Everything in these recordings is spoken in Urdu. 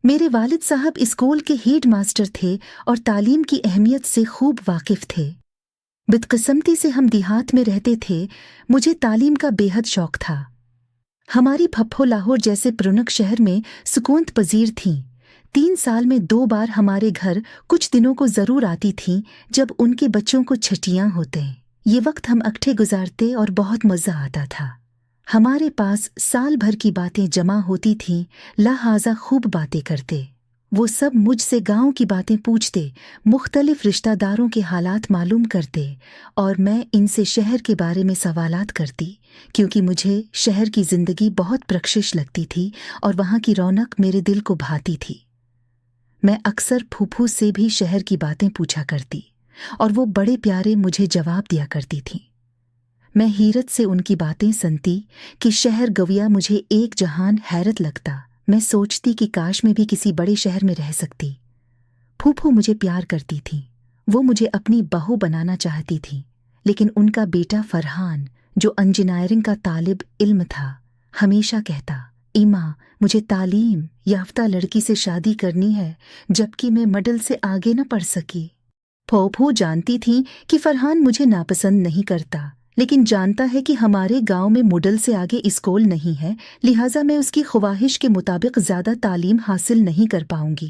میرے والد صاحب اسکول کے ہیڈ ماسٹر تھے اور تعلیم کی اہمیت سے خوب واقف تھے۔ بدقسمتی سے ہم دیہات میں رہتے تھے، مجھے تعلیم کا بے حد شوق تھا۔ ہماری پھپھو لاہور جیسے پرونق شہر میں سکونت پذیر تھیں۔ 3 سال میں 2 بار ہمارے گھر کچھ دنوں کو ضرور آتی تھیں جب ان کے بچوں کو چھٹیاں ہوتے۔ یہ وقت ہم اکٹھے گزارتے اور بہت مزہ آتا تھا۔ ہمارے پاس سال بھر کی باتیں جمع ہوتی تھیں، لہٰذا خوب باتیں کرتے۔ وہ سب مجھ سے گاؤں کی باتیں پوچھتے، مختلف رشتہ داروں کے حالات معلوم کرتے اور میں ان سے شہر کے بارے میں سوالات کرتی، کیونکہ مجھے شہر کی زندگی بہت پرکشش لگتی تھی اور وہاں کی رونق میرے دل کو بھاتی تھی۔ میں اکثر پھوپھو سے بھی شہر کی باتیں پوچھا کرتی اور وہ بڑے پیارے مجھے جواب دیا کرتی تھیں۔ میں حیرت سے ان کی باتیں سنتی کہ شہر گویا مجھے ایک جہان حیرت لگتا۔ میں سوچتی کہ کاش میں بھی کسی بڑے شہر میں رہ سکتی۔ پھوپھو مجھے پیار کرتی تھیں، وہ مجھے اپنی بہو بنانا چاہتی تھیں، لیکن ان کا بیٹا فرحان جو انجینئرنگ کا طالب علم تھا ہمیشہ کہتا، ایماں مجھے تعلیم یافتہ لڑکی سے شادی کرنی ہے جبکہ میں مڈل سے آگے نہ پڑھ سکی۔ پھوپھو جانتی تھیں کہ فرحان مجھے ناپسند نہیں کرتا، لیکن جانتا ہے کہ ہمارے گاؤں میں مڈل سے آگے اسکول نہیں ہے، لہٰذا میں اس کی خواہش کے مطابق زیادہ تعلیم حاصل نہیں کر پاؤں گی۔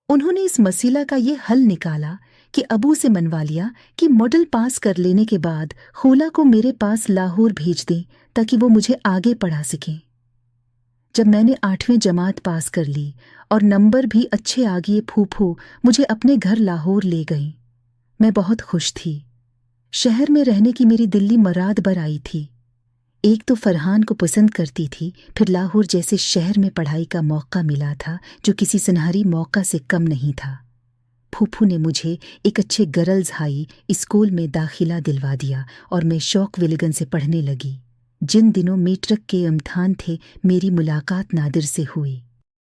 انہوں نے اس مسئلہ کا یہ حل نکالا کہ ابو سے منوا لیا کہ مڈل پاس کر لینے کے بعد خولا کو میرے پاس لاہور بھیج دیں تاکہ وہ مجھے آگے پڑھا سکیں۔ جب میں نے 8ویں جماعت پاس کر لی اور نمبر بھی اچھے آ گئے، پھوپھو مجھے اپنے گھر لاہور لے گئیں۔ میں بہت خوش تھی۔ شہر میں رہنے کی میری دلی مراد بر آئی تھی۔ ایک تو فرحان کو پسند کرتی تھی، پھر لاہور جیسے شہر میں پڑھائی کا موقع ملا تھا جو کسی سنہری موقع سے کم نہیں تھا۔ پھوپھو نے مجھے ایک اچھے گرلز ہائی اسکول میں داخلہ دلوا دیا اور میں شوق ولگن سے پڑھنے لگی۔ جن دنوں میٹرک کے امتحان تھے میری ملاقات نادر سے ہوئی۔